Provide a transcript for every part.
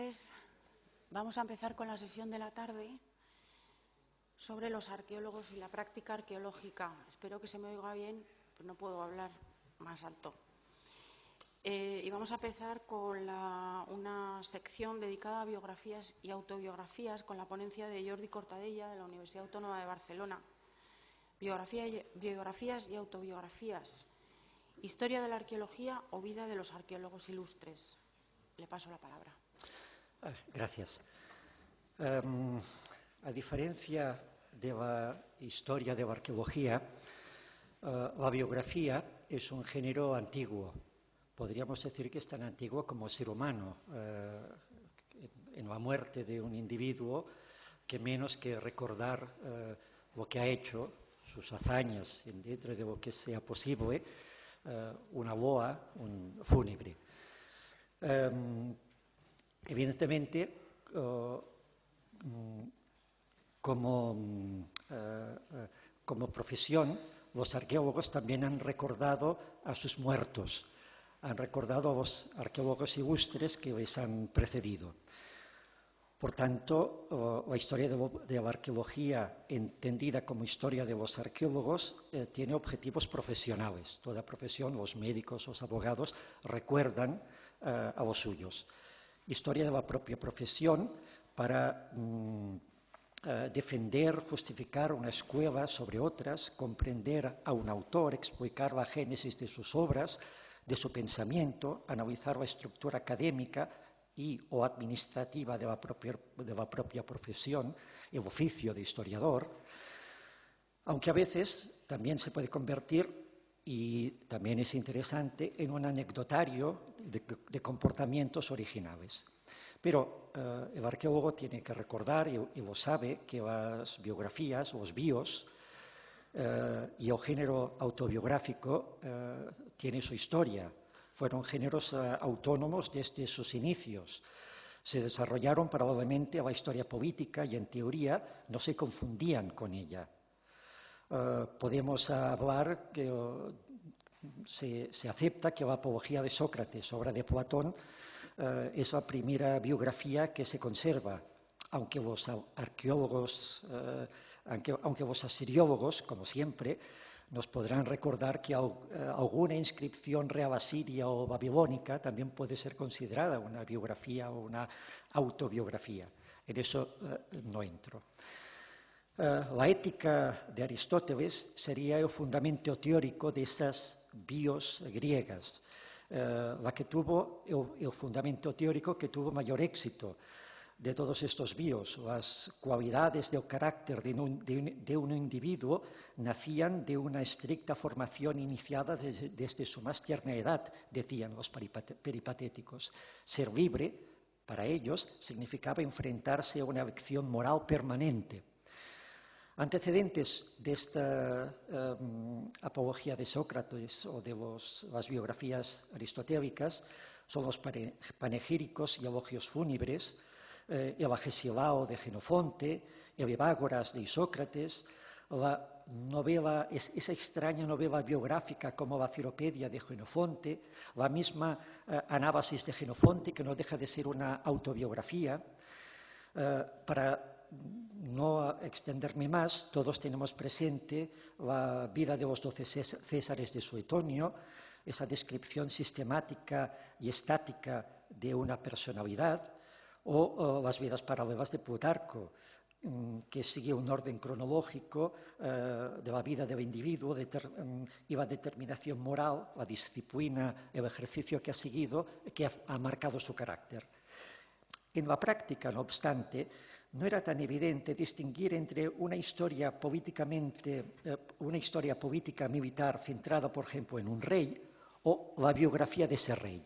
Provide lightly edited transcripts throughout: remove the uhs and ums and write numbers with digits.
tardes. Vamos a empezar con la sesión de la tarde sobre los arqueólogos y la práctica arqueológica. Espero que se me oiga bien, pero no puedo hablar más alto. Y vamos a empezar con una sección dedicada a biografías y autobiografías con la ponencia de Jordi Cortadella de la Universidad Autónoma de Barcelona. Biografías y autobiografías. Historia de la arqueología o vida de los arqueólogos ilustres. Le paso la palabra. Gracias. A diferencia de la historia de la arqueología, la biografía es un género antiguo. Podríamos decir que es tan antiguo como el ser humano. En la muerte de un individuo, que menos que recordar lo que ha hecho, sus hazañas, dentro de lo que sea posible, una loa fúnebre. Evidentemente, como profesión, los arqueólogos también han recordado a sus muertos, han recordado a los arqueólogos ilustres que les han precedido. Por tanto, la historia de la arqueología, entendida como historia de los arqueólogos, tiene objetivos profesionales. Toda profesión, los médicos, los abogados, recuerdan a los suyos. Historia de la propia profesión para defender, justificar una escuela sobre otras, comprender a un autor, explicar la génesis de sus obras, de su pensamiento, analizar la estructura académica o administrativa de la propia profesión, el oficio de historiador, aunque a veces también se puede convertir, y también es interesante, en un anecdotario de comportamientos originales. Pero el arqueólogo tiene que recordar, y lo sabe, que las biografías, los bios, y el género autobiográfico tiene su historia. Fueron géneros autónomos desde sus inicios. Se desarrollaron paralelamente a la historia política y, en teoría, no se confundían con ella. Podemos hablar que se acepta que la Apología de Sócrates, obra de Platón, es la primera biografía que se conserva, aunque los arqueólogos, aunque los asiriólogos, como siempre, nos podrán recordar que alguna inscripción real asiria o babilónica también puede ser considerada una biografía o una autobiografía. En eso no entro. La ética de Aristóteles sería el fundamento teórico de esas bios griegas, la que tuvo el fundamento teórico que tuvo mayor éxito de todos estos bios. Las cualidades del carácter de un individuo nacían de una estricta formación iniciada desde su más tierna edad, decían los peripatéticos. Ser libre, para ellos, significaba enfrentarse a una elección moral permanente. Antecedentes de esta apología de Sócrates o de las biografías aristotélicas son los panegíricos y elogios fúnebres, el Agesilao de Jenofonte, el Evágoras de Isócrates, la novela, esa extraña novela biográfica como la Ciropedia de Jenofonte, la misma Anábasis de Jenofonte, que no deja de ser una autobiografía. Para no extenderme más, todos tenemos presente la vida de los 12 Césares de Suetonio, esa descripción sistemática y estática de una personalidad, o las vidas paralelas de Plutarco, que sigue un orden cronológico de la vida del individuo y la determinación moral, la disciplina, el ejercicio que ha seguido, que ha marcado su carácter. En la práctica, no obstante, no era tan evidente distinguir entre una historia política militar centrada, por ejemplo, en un rey o la biografía de ese rey.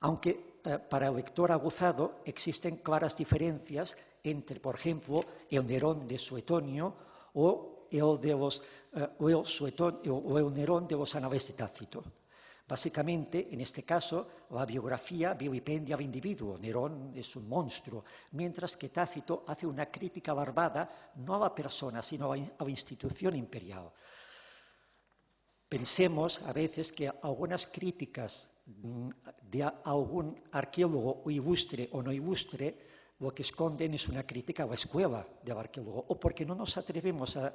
Aunque para el lector aguzado existen claras diferencias entre, por ejemplo, el Nerón de Suetonio o el Nerón de los Anales de Tácito. Básicamente, en este caso, la biografía vilipendia al individuo. Nerón es un monstruo, mientras que Tácito hace una crítica barbada no a la persona, sino a la institución imperial. Pensemos a veces que algunas críticas de algún arqueólogo o ilustre o no ilustre, lo que esconden es una crítica a la escuela del arqueólogo, o porque no nos atrevemos a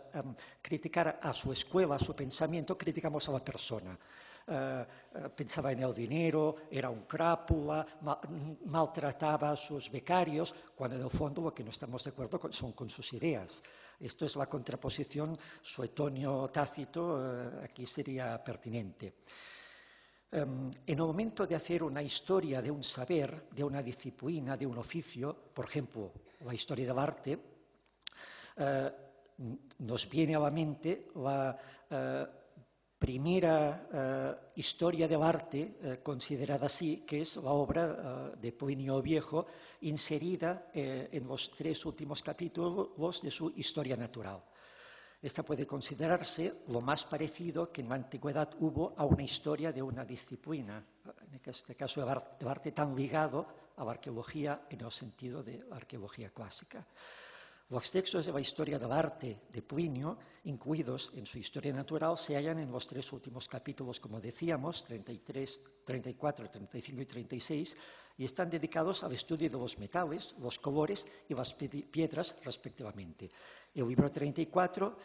criticar a su escuela, a su pensamiento, criticamos a la persona. Pensaba en el dinero, era un crápula, maltrataba a sus becarios, cuando en el fondo lo que no estamos de acuerdo son con sus ideas. Esto es la contraposición Suetonio-Tácito, aquí sería pertinente. En el momento de hacer una historia de un saber, de una disciplina, de un oficio, por ejemplo, la historia del arte, nos viene a la mente la primera historia del arte considerada así, que es la obra de Plinio el Viejo, inserida en los 3 últimos capítulos de su Historia Natural. Esta puede considerarse lo más parecido que en la antigüedad hubo a una historia de una disciplina, en este caso el arte tan ligado a la arqueología en el sentido de la arqueología clásica. Los textos de la historia del arte de Plinio, incluidos en su Historia Natural, se hallan en los 3 últimos capítulos, como decíamos, 33, 34, 35 y 36, y están dedicados al estudio de los metales, los colores y las piedras, respectivamente. El libro 34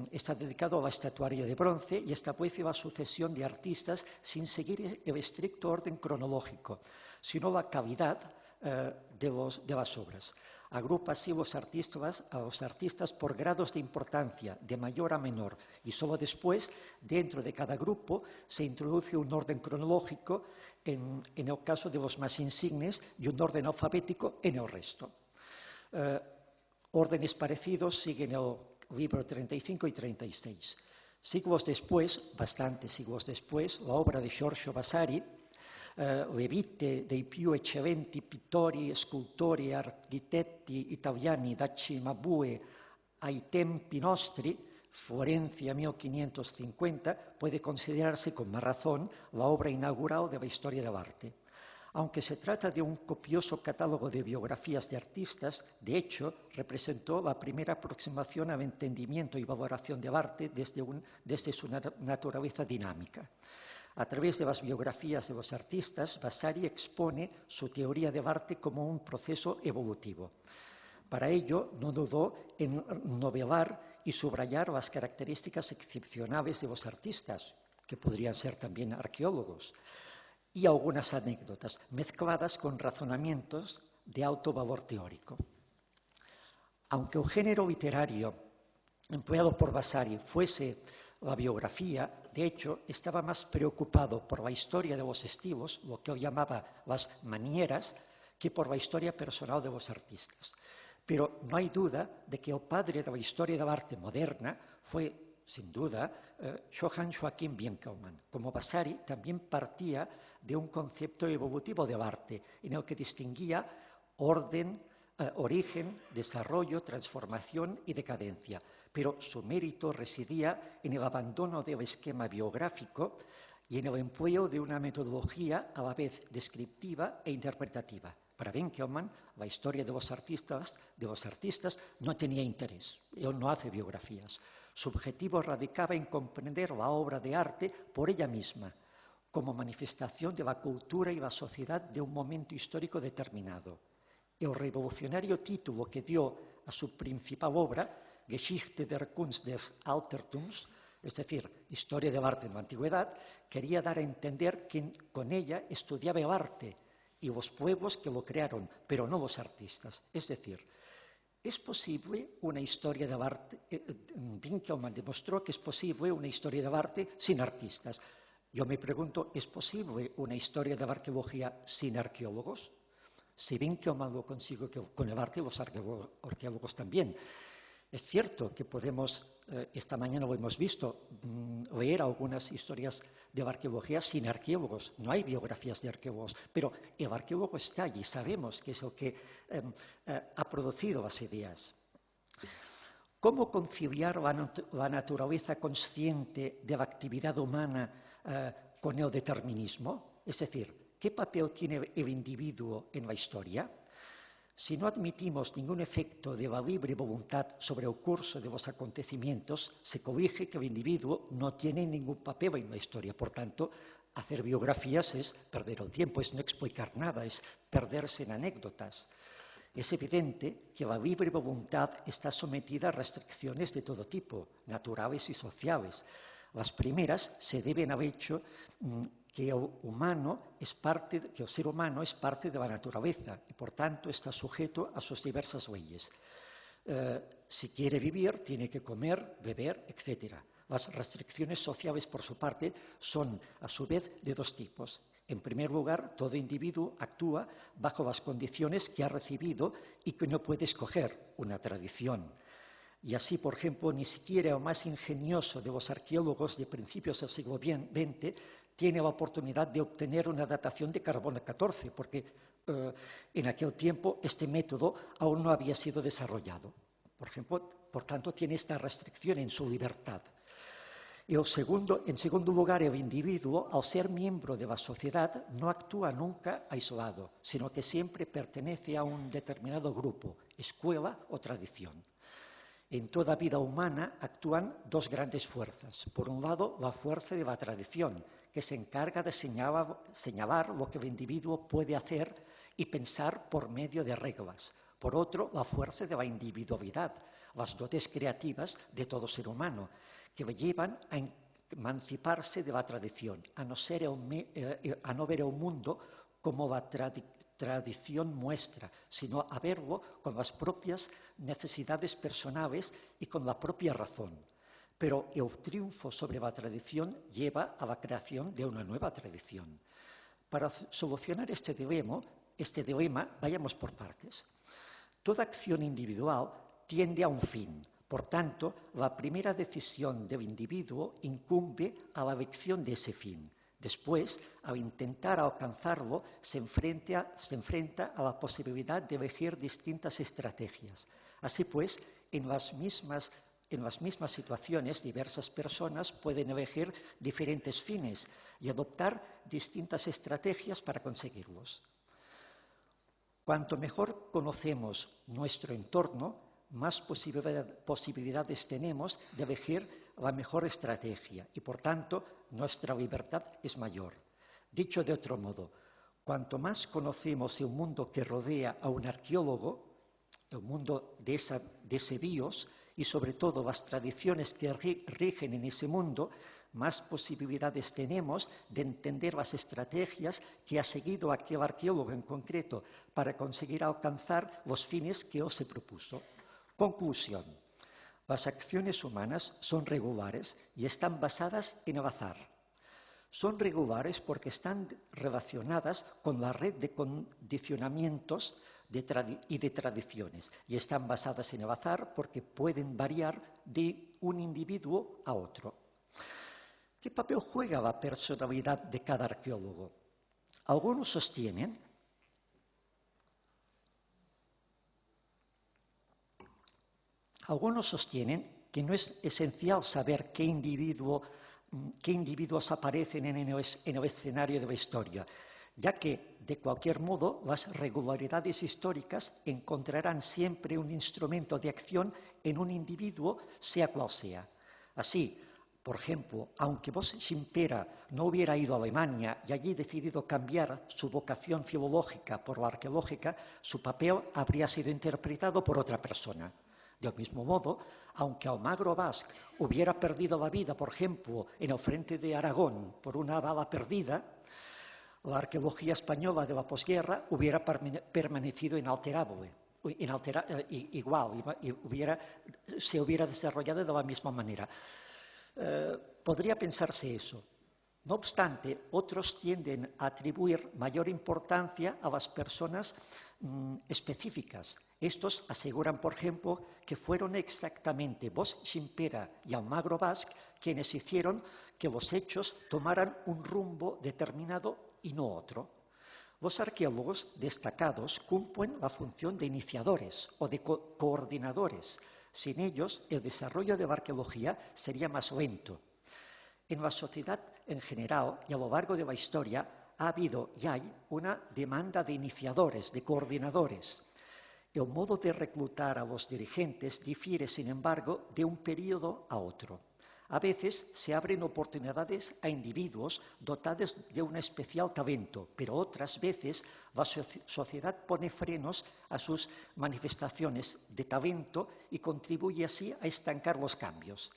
está dedicado a la estatuaria de bronce y establece la sucesión de artistas sin seguir el estricto orden cronológico, sino la calidad de las obras. Agrupa así a los artistas por grados de importancia, de mayor a menor, y solo después, dentro de cada grupo, se introduce un orden cronológico en el caso de los más insignes y un orden alfabético en el resto. Órdenes parecidos siguen el libro 35 y 36. Siglos después, bastantes siglos después, la obra de Giorgio Vasari, le vite dei più eccellenti pittori, scultori e architetti italiani da Cimabue ai tempi nostri, Florencia 1550, puede considerarse con más razón la obra inaugural de la historia del arte. Aunque se trata de un copioso catálogo de biografías de artistas, de hecho, representó la primera aproximación al entendimiento y valoración del arte desde su naturaleza dinámica. A través de las biografías de los artistas, Vasari expone su teoría del arte como un proceso evolutivo. Para ello, no dudó en novelar y subrayar las características excepcionales de los artistas, que podrían ser también arqueólogos, y algunas anécdotas, mezcladas con razonamientos de alto valor teórico. Aunque el género literario empleado por Vasari fuese la biografía, de hecho, estaba más preocupado por la historia de los estilos, lo que él llamaba las manieras, que por la historia personal de los artistas. Pero no hay duda de que el padre de la historia del arte moderna fue, sin duda, Johann Joachim Winckelmann. Como Vasari, también partía de un concepto evolutivo del arte, en el que distinguía orden, origen, desarrollo, transformación y decadencia. Pero su mérito residía en el abandono del esquema biográfico y en el empleo de una metodología a la vez descriptiva e interpretativa. Para Winckelmann, la historia de los artistas no tenía interés. Él no hace biografías. Su objetivo radicaba en comprender la obra de arte por ella misma, como manifestación de la cultura y la sociedad de un momento histórico determinado. El revolucionario título que dio a su principal obra, Geschichte der Kunst des Altertums, es decir, Historia del arte en la antigüedad, quería dar a entender que con ella estudiaba el arte y los pueblos que lo crearon, pero no los artistas. Es decir, ¿es posible una historia del arte? Winckelmann demostró que es posible una historia del arte sin artistas. Yo me pregunto, ¿es posible una historia de la arqueología sin arqueólogos? Si Winckelmann lo consiguió con el arte, los arqueólogos también. Es cierto que podemos, esta mañana lo hemos visto, leer algunas historias de la arqueología sin arqueólogos. No hay biografías de arqueólogos, pero el arqueólogo está allí, sabemos que es el que ha producido las ideas. ¿Cómo conciliar la naturaleza consciente de la actividad humana con el determinismo? Es decir, ¿qué papel tiene el individuo en la historia? Si no admitimos ningún efecto de la libre voluntad sobre el curso de los acontecimientos, se colige que el individuo no tiene ningún papel en la historia. Por tanto, hacer biografías es perder el tiempo, es no explicar nada, es perderse en anécdotas. Es evidente que la libre voluntad está sometida a restricciones de todo tipo, naturales y sociales. Las primeras se deben al hecho que el ser humano es parte de la naturaleza y, por tanto, está sujeto a sus diversas leyes. Si quiere vivir, tiene que comer, beber, etc. Las restricciones sociales, por su parte, son, a su vez, de dos tipos. En primer lugar, todo individuo actúa bajo las condiciones que ha recibido y que no puede escoger, una tradición. Y así, por ejemplo, ni siquiera el más ingenioso de los arqueólogos de principios del siglo XX tiene la oportunidad de obtener una datación de carbono 14, porque en aquel tiempo este método aún no había sido desarrollado. Por tanto, tiene esta restricción en su libertad. Y en segundo lugar, el individuo, al ser miembro de la sociedad, no actúa nunca aislado, sino que siempre pertenece a un determinado grupo, escuela o tradición. En toda vida humana actúan dos grandes fuerzas. Por un lado, la fuerza de la tradición, que se encarga de señalar lo que el individuo puede hacer y pensar por medio de reglas. Por otro, la fuerza de la individualidad, las dotes creativas de todo ser humano, que le llevan a emanciparse de la tradición, a no ver el mundo como la tradición muestra, sino a verlo con las propias necesidades personales y con la propia razón. Pero el triunfo sobre la tradición lleva a la creación de una nueva tradición. Para solucionar este dilema, vayamos por partes. Toda acción individual tiende a un fin. Por tanto, la primera decisión del individuo incumbe a la elección de ese fin. Después, al intentar alcanzarlo, se enfrenta a la posibilidad de elegir distintas estrategias. Así pues, en las mismas situaciones, diversas personas pueden elegir diferentes fines y adoptar distintas estrategias para conseguirlos. Cuanto mejor conocemos nuestro entorno, más posibilidades tenemos de elegir la mejor estrategia y, por tanto, nuestra libertad es mayor. Dicho de otro modo, cuanto más conocemos el mundo que rodea a un arqueólogo, el mundo de ese bios y, sobre todo, las tradiciones que rigen en ese mundo, más posibilidades tenemos de entender las estrategias que ha seguido aquel arqueólogo en concreto para conseguir alcanzar los fines que él se propuso. Conclusión. Las acciones humanas son regulares y están basadas en el azar. Son regulares porque están relacionadas con la red de condicionamientos y de tradiciones y están basadas en el azar porque pueden variar de un individuo a otro. ¿Qué papel juega la personalidad de cada arqueólogo? Algunos sostienen que no es esencial saber qué individuos aparecen en el escenario de la historia, ya que, de cualquier modo, las regularidades históricas encontrarán siempre un instrumento de acción en un individuo, sea cual sea. Así, por ejemplo, aunque Bosch-Gimpera no hubiera ido a Alemania y allí decidido cambiar su vocación filológica por la arqueológica, su papel habría sido interpretado por otra persona. Del mismo modo, aunque Almagro Basc hubiera perdido la vida, por ejemplo, en el frente de Aragón por una bala perdida, la arqueología española de la posguerra hubiera permanecido inalterable, igual, se hubiera desarrollado de la misma manera. Podría pensarse eso. No obstante, otros tienden a atribuir mayor importancia a las personas específicas. Estos aseguran, por ejemplo, que fueron exactamente Bosch-Gimpera y Almagro Basc quienes hicieron que los hechos tomaran un rumbo determinado y no otro. Los arqueólogos destacados cumplen la función de iniciadores o de coordinadores. Sin ellos, el desarrollo de la arqueología sería más lento. En la sociedad en general y a lo largo de la historia ha habido y hay una demanda de iniciadores, de coordinadores. El modo de reclutar a los dirigentes difiere, sin embargo, de un periodo a otro. A veces se abren oportunidades a individuos dotados de un especial talento, pero otras veces la sociedad pone frenos a sus manifestaciones de talento y contribuye así a estancar los cambios.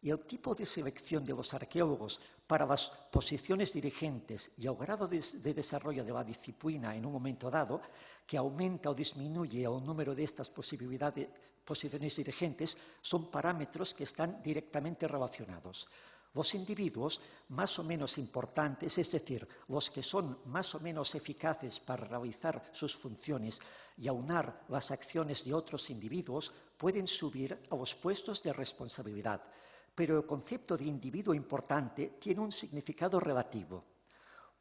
Y el tipo de selección de los arqueólogos para las posiciones dirigentes y el grado de desarrollo de la disciplina en un momento dado, que aumenta o disminuye el número de estas posiciones dirigentes, son parámetros que están directamente relacionados. Los individuos más o menos importantes, es decir, los que son más o menos eficaces para realizar sus funciones y aunar las acciones de otros individuos, pueden subir a los puestos de responsabilidad. Pero el concepto de individuo importante tiene un significado relativo.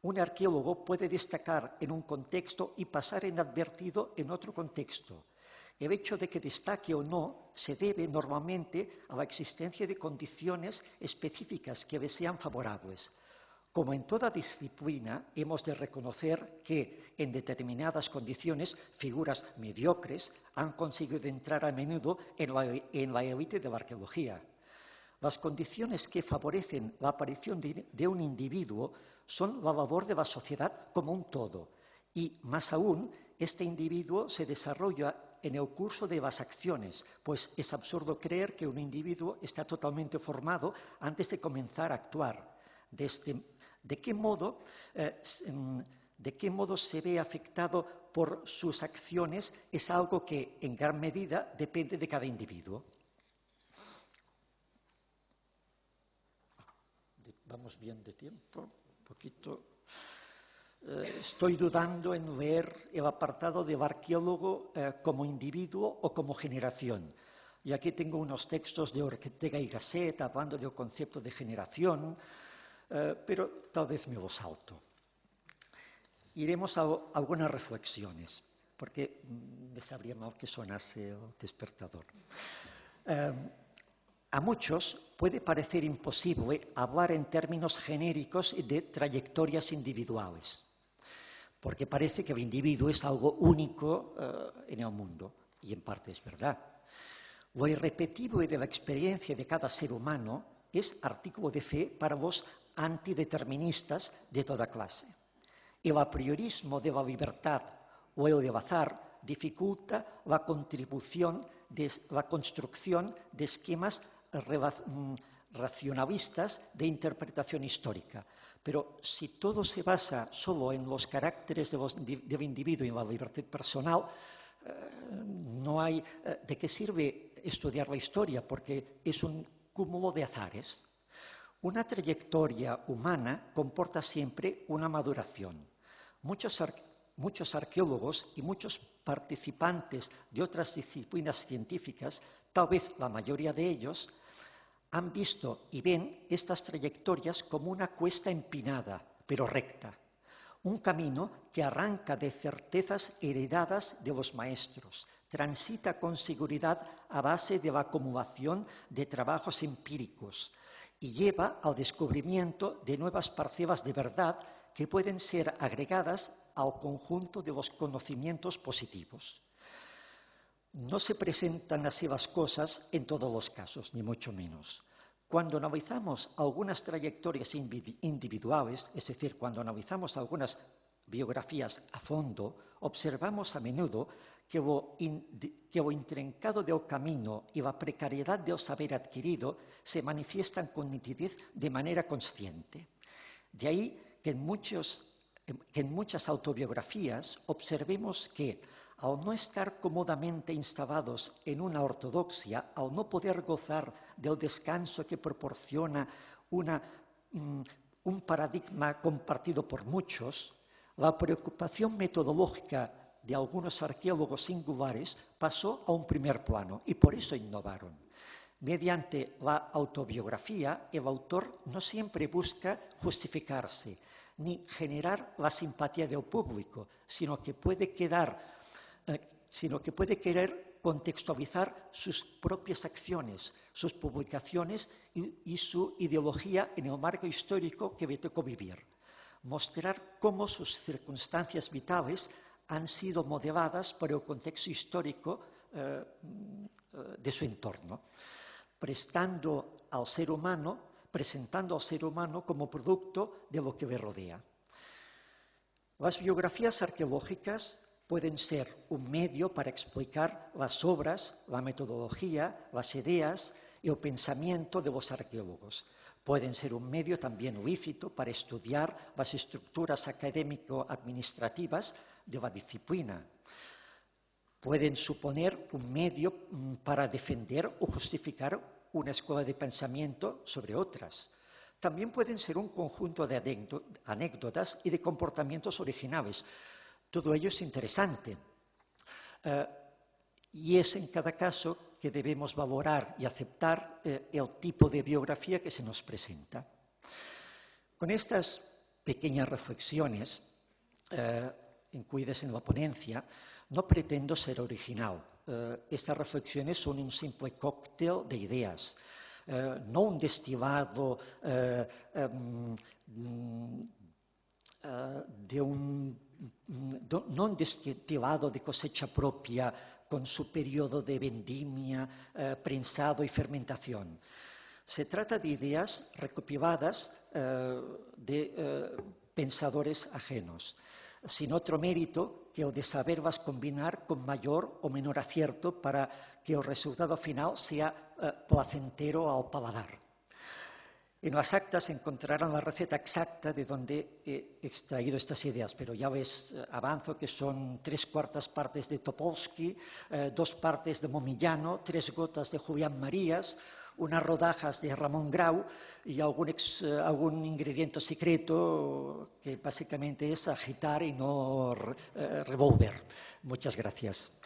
Un arqueólogo puede destacar en un contexto y pasar inadvertido en otro contexto. El hecho de que destaque o no se debe normalmente a la existencia de condiciones específicas que le sean favorables. Como en toda disciplina, hemos de reconocer que en determinadas condiciones figuras mediocres han conseguido entrar a menudo en la élite de la arqueología. Las condiciones que favorecen la aparición de un individuo son la labor de la sociedad como un todo, y más aún, este individuo se desarrolla en el curso de las acciones, pues es absurdo creer que un individuo está totalmente formado antes de comenzar a actuar. ¿De qué modo se ve afectado por sus acciones? Es algo que en gran medida depende de cada individuo. Vamos bien de tiempo, un poquito. Estoy dudando en leer el apartado del arqueólogo como individuo o como generación. Y aquí tengo unos textos de Ortega y Gasset hablando del concepto de generación, pero tal vez me lo salto. Iremos a algunas reflexiones, porque me sabría mal que sonase el despertador. A muchos puede parecer imposible hablar en términos genéricos de trayectorias individuales, porque parece que el individuo es algo único en el mundo, y en parte es verdad. Lo irrepetible de la experiencia de cada ser humano es artículo de fe para los antideterministas de toda clase. El apriorismo de la libertad o el del azar dificulta la construcción de esquemas racionalistas de interpretación histórica. Pero si todo se basa solo en los caracteres del individuo y en la libertad personal, no hay de qué sirve estudiar la historia, porque es un cúmulo de azares. Una trayectoria humana comporta siempre una maduración. Muchos arqueólogos y muchos participantes de otras disciplinas científicas, tal vez la mayoría de ellos, han visto y ven estas trayectorias como una cuesta empinada, pero recta. Un camino que arranca de certezas heredadas de los maestros, transita con seguridad a base de la acumulación de trabajos empíricos y lleva al descubrimiento de nuevas parcelas de verdad que pueden ser agregadas al conjunto de los conocimientos positivos. No se presentan así las cosas en todos los casos, ni mucho menos. Cuando analizamos algunas trayectorias individuales, es decir, cuando analizamos algunas biografías a fondo, observamos a menudo que lo intrincado del camino y la precariedad del saber adquirido se manifiestan con nitidez de manera consciente. De ahí que en muchas autobiografías observemos que, al no estar cómodamente instalados en una ortodoxia, al no poder gozar del descanso que proporciona un paradigma compartido por muchos, la preocupación metodológica de algunos arqueólogos singulares pasó a un primer plano y por eso innovaron. Mediante la autobiografía, el autor no siempre busca justificarse ni generar la simpatía del público, sino que puede querer contextualizar sus propias acciones, sus publicaciones y su ideología en el marco histórico que le tocó vivir. Mostrar cómo sus circunstancias vitales han sido modeladas por el contexto histórico de su entorno, presentando al ser humano como producto de lo que le rodea. Las biografías arqueológicas pueden ser un medio para explicar las obras, la metodología, las ideas y el pensamiento de los arqueólogos. Pueden ser un medio también lícito para estudiar las estructuras académico-administrativas de la disciplina. Pueden suponer un medio para defender o justificar una escuela de pensamiento sobre otras. También pueden ser un conjunto de anécdotas y de comportamientos originales. Todo ello es interesante. Y es en cada caso que debemos valorar y aceptar el tipo de biografía que se nos presenta. Con estas pequeñas reflexiones incluidas en la ponencia, no pretendo ser original. Estas reflexiones son un simple cóctel de ideas, no un destilado no un destilado de cosecha propia con su periodo de vendimia, prensado y fermentación. Se trata de ideas recopiladas de pensadores ajenos, sin otro mérito que el de saberlas combinar con mayor o menor acierto para que el resultado final sea placentero al paladar. En las actas encontrarán la receta exacta de donde he extraído estas ideas, pero ya les avanzo que son 3/4 partes de Topolsky, 2 partes de Momillano, 3 gotas de Julián Marías, unas rodajas de Ramón Grau y algún ingrediente secreto que básicamente es agitar y no revolver. Muchas gracias.